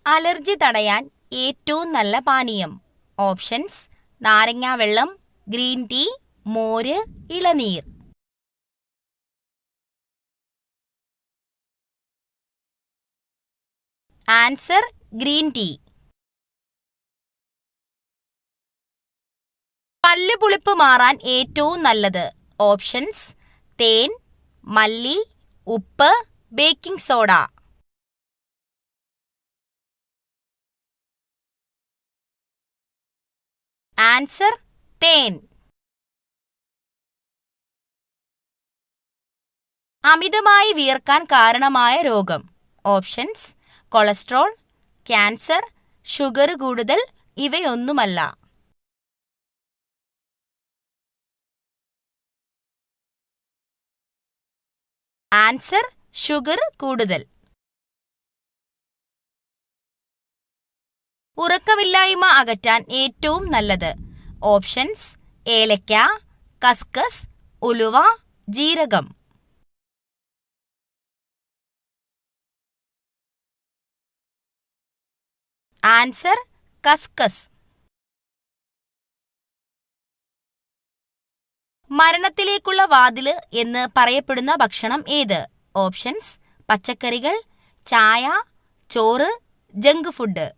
Allergy തടയാൻ ഏറ്റവും നല്ല പാനീയം. ഓപ്ഷൻസ്: നാരങ്ങാവെള്ളം, ഗ്രീൻ ടീ, മോര്, ഇളനീർ. Answer: green tea. പല്ലുപുളിപ്പ് മാറാൻ ഏറ്റവും നല്ലത്. ഓപ്ഷൻസ്: തേൻ, മല്ലി, ഉപ്പ്, ബേക്കിംഗ് സോഡ. ആൻസർ: തേൻ. അമിതമായി വിയർക്കാൻ കാരണമായ രോഗം. ഓപ്ഷൻസ്: കൊളസ്ട്രോൾ, ക്യാൻസർ, ഷുഗർ കൂടുതൽ, ഇവയൊന്നുമല്ല. ആൻസർ: ഷുഗർ കൂടുതൽ. ഉറക്കമില്ലായ്മ അകറ്റാൻ ഏറ്റവും നല്ലത്. ഓപ്ഷൻസ്: ഏലക്ക, കസ്കസ്, ഉലുവ, ജീരകം. ആൻസർ: കസ്കസ്. മരണത്തിലേക്കുള്ള വാതില് എന്ന് പറയപ്പെടുന്ന ഭക്ഷണം ഏത്? ഓപ്ഷൻസ്: പച്ചക്കറികൾ, ചായ, ചോറ്, junk food.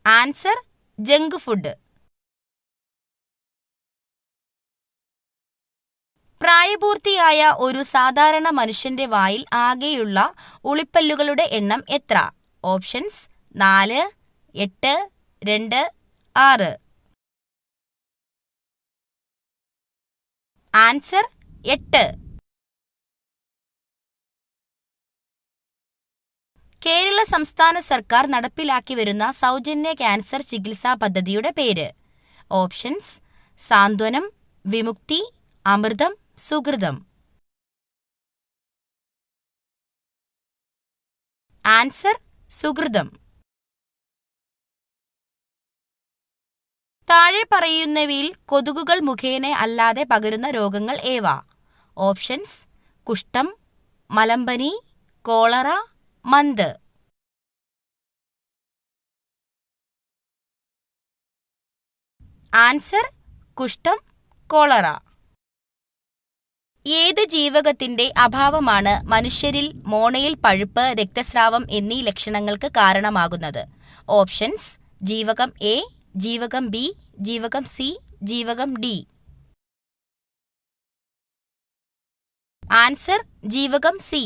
Answer: junk food. പ്രായപൂർത്തിയായ ഒരു സാധാരണ മനുഷ്യന്റെ വായിൽ ആകെയുള്ള ഉളിപ്പല്ലുകളുടെ എണ്ണം എത്ര? ഓപ്ഷൻസ്: 4, 8, 2, 6. ആൻസർ: 8. കേരള സംസ്ഥാന സർക്കാർ നടപ്പിലാക്കി വരുന്ന സൗജന്യ ക്യാൻസർ ചികിത്സാ പദ്ധതിയുടെ പേര്. ഓപ്ഷൻസ്: സാന്ത്വനം, വിമുക്തി, അമൃതം, സുകൃതം. ആൻസർ: സുകൃതം. താഴെ പറയുന്നവയിൽ കൊതുകുകൾ മുഖേന അല്ലാതെ പകരുന്ന രോഗങ്ങൾ ഏവ? ഓപ്ഷൻസ്: കുഷ്ഠം, മലമ്പനി, കോളറ, മന്ത്. ആൻസർ: കുഷ്ഠം, കോളറ. ഏത് ജീവകത്തിന്റെ അഭാവമാണ് മനുഷ്യരിൽ മോണയിൽ പഴുപ്പ്, രക്തസ്രാവം എന്നീ ലക്ഷണങ്ങൾക്ക് കാരണമാകുന്നത്? ഓപ്ഷൻസ്: ജീവകം എ, ജീവകം ബി, ജീവകം സി, ജീവകം ഡി. ആൻസർ: ജീവകം സി.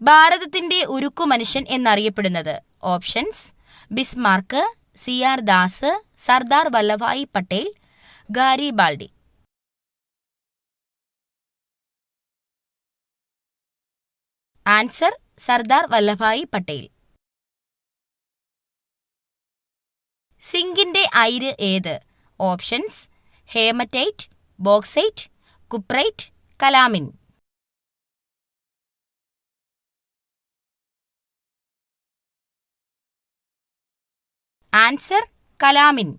ഭാരതത്തിന്റെ ഉരുക്കു മനുഷ്യൻ എന്നറിയപ്പെടുന്നത്? Options: Bismarck, C R. Das, Sardar Vallabhbhai Patel, Garibaldi. Answer: Sardar Vallabhbhai Patel. സിങ്കിന്റെ അയിര് ഏത്? Options: haematite, bauxite, cuprite, calamine. Answer: calamine.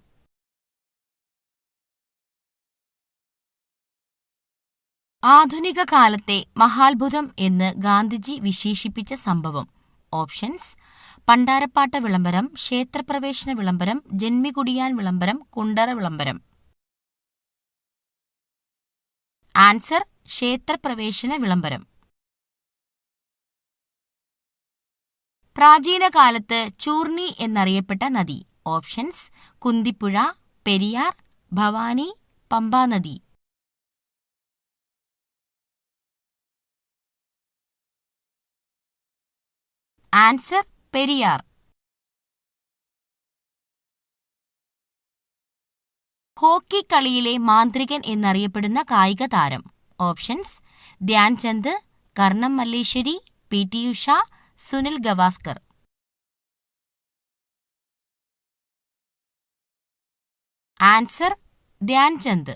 ആധുനിക കാലത്തെ മഹാത്ഭുതം എന്ന് ഗാന്ധിജി വിശേഷിപ്പിച്ച സംഭവം? ഓപ്ഷൻസ്: പണ്ടാരപ്പാട്ട വിളംബരം, ക്ഷേത്രപ്രവേശന വിളംബരം, ജന്മികുടിയാൻ വിളംബരം, കുണ്ടറ വിളംബരം. ആൻസർ: ക്ഷേത്രപ്രവേശന വിളംബരം. പ്രാചീന കാലത്ത് ചൂർണി എന്നറിയപ്പെട്ട നദി? ഓപ്ഷൻസ്: കുന്തിപ്പുഴ, പെരിയാർ, ഭവാനി, പമ്പാനദി. ആൻസർ: പെരിയാർ. ഹോക്കി കളിയിലെ മാന്ത്രികൻ എന്നറിയപ്പെടുന്ന കായിക താരം? Options: Dhyan Chand, Karnam Malleswari, P T. Usha, Sunil Gavaskar. Answer: Dhyan Chand.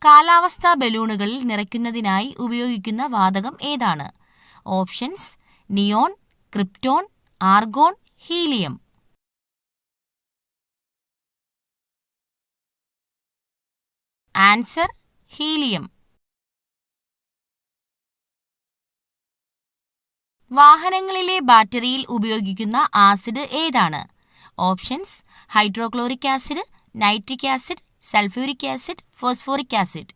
കാലാവസ്ഥാ ബലൂണുകളിൽ നിറയ്ക്കുന്നതിനായി ഉപയോഗിക്കുന്ന വാതകം ഏതാണ്? Options: neon, krypton, argon, helium. Answer helium. വാഹനങ്ങളിലെ ബാറ്ററിയിൽ ഉപയോഗിക്കുന്ന ആസിഡ് ഏതാണ്? Options: hydrochloric acid, nitric acid, sulphuric acid, phosphoric acid.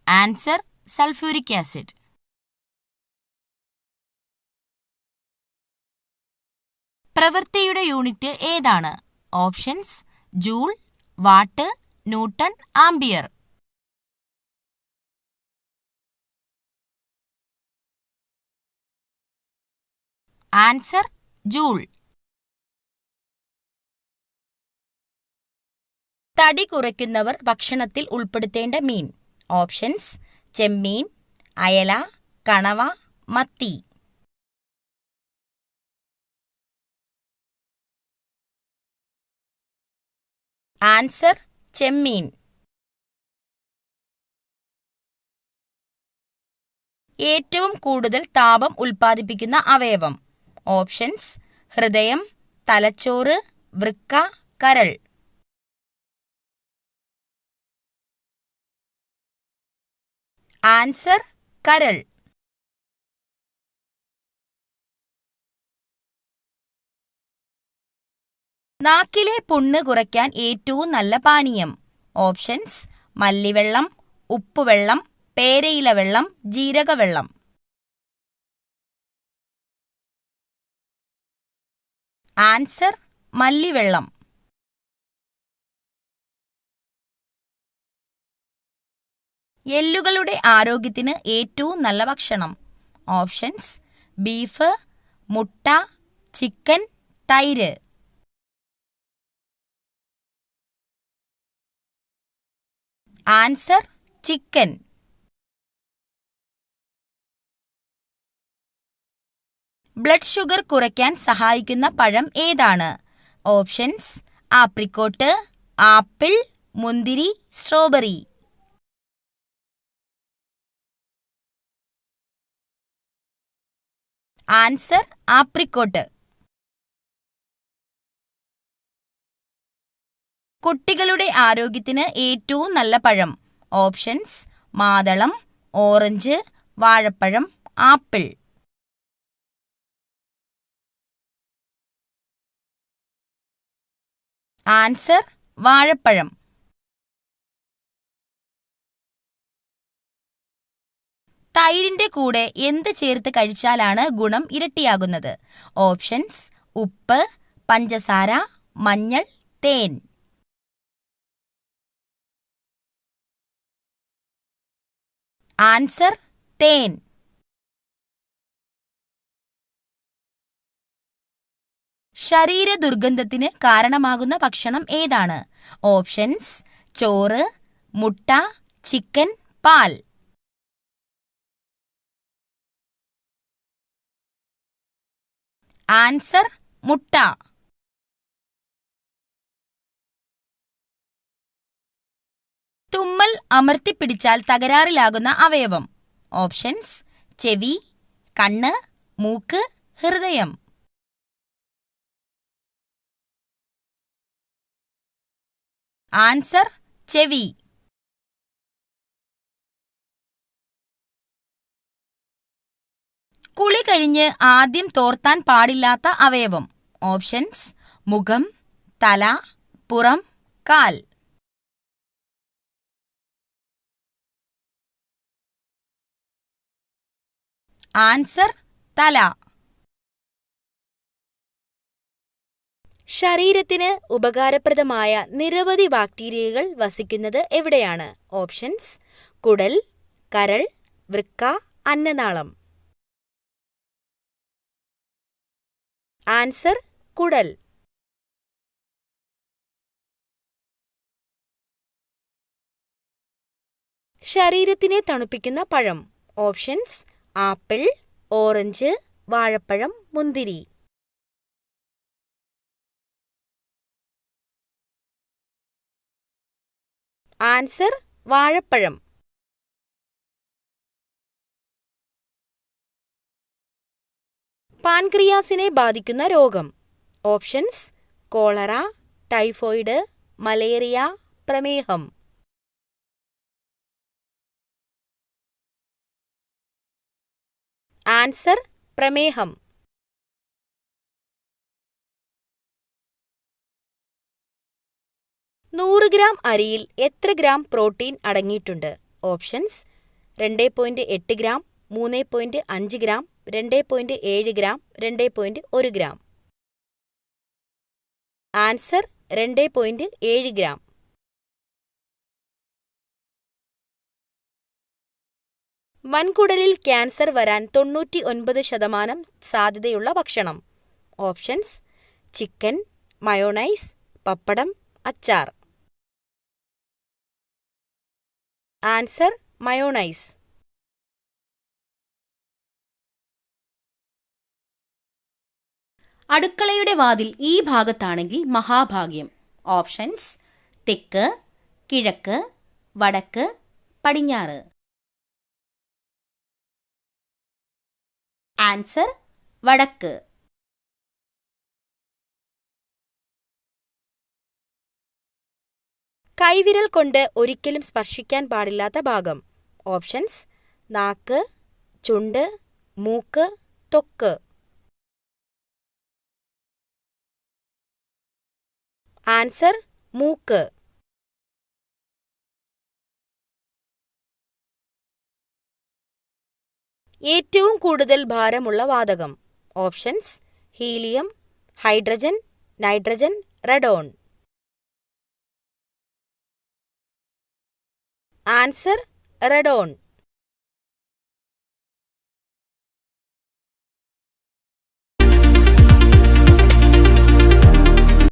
Answer sulphuric acid. പ്രവൃത്തിയുടെ യൂണിറ്റ് ഏതാണ്? Options: joule, watt, newton, ampere. Answer joule. തടി കുറയ്ക്കുന്നവർ ഭക്ഷണത്തിൽ ഉൾപ്പെടുത്തേണ്ട മീൻ. ഓപ്ഷൻസ്: ചെമ്മീൻ, അയല, കണവ, മത്തി. ആൻസർ ചെമ്മീൻ. ഏറ്റവും കൂടുതൽ താപം ഉൽപ്പാദിപ്പിക്കുന്ന അവയവം. ഓപ്ഷൻസ്: ഹൃദയം, തലച്ചോറ്, വൃക്ക, കരൾ. ആൻസർ കരൾ. നാക്കിലെ പുണ്ണ് കുറയ്ക്കാൻ ഏറ്റവും നല്ല പാനീയം. ഓപ്ഷൻസ്: മല്ലിവെള്ളം, ഉപ്പുവെള്ളം, പേരയില വെള്ളം, ജീരകവെള്ളം. ആൻസർ മല്ലിവെള്ളം. എല്ലുകളുടെ ആരോഗ്യത്തിന് ഏറ്റവും നല്ല ഭക്ഷണം. ഓപ്ഷൻസ്: ബീഫ്, മുട്ട, ചിക്കൻ, തൈര്. Answer chicken. ബ്ലഡ് ഷുഗർ കുറയ്ക്കാൻ സഹായിക്കുന്ന പഴം ഏതാണ്? ഓപ്ഷൻസ്: ആപ്രിക്കോട്ട്, ആപ്പിൾ, മുന്തിരി, സ്ട്രോബെറി. Answer apricot. കുട്ടികളുടെ ആരോഗ്യത്തിന് ഏറ്റവും നല്ല പഴം. ഓപ്ഷൻസ്: മാതളം, ഓറഞ്ച്, വാഴപ്പഴം, ആപ്പിൾ. ആൻസർ വാഴപ്പഴം. തൈരിന്റെ കൂടെ എന്ത് ചേർത്ത് കഴിച്ചാലാണ് ഗുണം ഇരട്ടിയാകുന്നത്? ഓപ്ഷൻസ്: ഉപ്പ്, പഞ്ചസാര, മഞ്ഞൾ, തേൻ. ആൻസർ തേൻ. ശരീര ദുർഗന്ധത്തിന് കാരണമാകുന്ന ഭക്ഷണം ഏതാണ്? ഓപ്ഷൻസ്: ചോറ്, മുട്ട, ചിക്കൻ, പാൽ. ആൻസർ മുട്ട. തുമ്മൽ അമർത്തിപ്പിടിച്ചാൽ തകരാറിലാകുന്ന അവയവം. ഓപ്ഷൻസ്: ചെവി, കണ്ണ്, മൂക്ക്, ഹൃദയം. ആൻസർ ചെവി. കുളി കഴിഞ്ഞ് ആദ്യം തോർത്താൻ പാടില്ലാത്ത അവയവം. ഓപ്ഷൻസ്: മുഖം, തല, പുറം, കാൽ. ആൻസർ തല. ശരീരത്തിന് ഉപകാരപ്രദമായ നിരവധി ബാക്ടീരിയകൾ വസിക്കുന്നത് എവിടെയാണ്? ഓപ്ഷൻസ്: കുടൽ, കരൾ, വൃക്ക, അന്നനാളം. ആൻസർ കുടൽ. ശരീരത്തിനെ തണുപ്പിക്കുന്ന പഴം. ഓപ്ഷൻസ്: ആപ്പിൾ, ഓറഞ്ച്, വാഴപ്പഴം, മുന്തിരി. ആൻസർ വാഴപ്പഴം. പാൻക്രിയാസിനെ ബാധിക്കുന്ന രോഗം. ഓപ്ഷൻസ്: കോളറ, ടൈഫോയിഡ്, മലേറിയ, പ്രമേഹം. ആൻസർ പ്രമേഹം. നൂറ് ഗ്രാം അരിയിൽ എത്ര ഗ്രാം പ്രോട്ടീൻ അടങ്ങിയിട്ടുണ്ട്? Options 2.8 gram, 3.5 gram, 2.7 gram, 2.1 gram. Answer 2.7 gram. വൻകുടലിൽ ക്യാൻസർ വരാൻ 99% സാധ്യതയുള്ള ഭക്ഷണം. ഓപ്ഷൻസ് ചിക്കൻ, മയോണൈസ്, പപ്പടം, അച്ചാർ. Answer mayonnaise. അടുക്കളയുടെ വാതിൽ ഈ ഭാഗത്താണെങ്കിൽ മഹാഭാഗ്യം. ഓപ്ഷൻസ് തെക്ക്, കിഴക്ക്, വടക്ക്, പടിഞ്ഞാറ്. ആൻസർ വടക്ക്. കൈവിരൽ കൊണ്ട് ഒരിക്കലും സ്പർശിക്കാൻ പാടില്ലാത്ത ഭാഗം. ഓപ്ഷൻസ് നാക്ക്, ചുണ്ട്, മൂക്ക്, ത്വക്ക്. ആൻസർ മൂക്ക്. ഏറ്റവും കൂടുതൽ ഭാരമുള്ള വാതകം. Options helium, hydrogen, nitrogen, radon. Answer radon.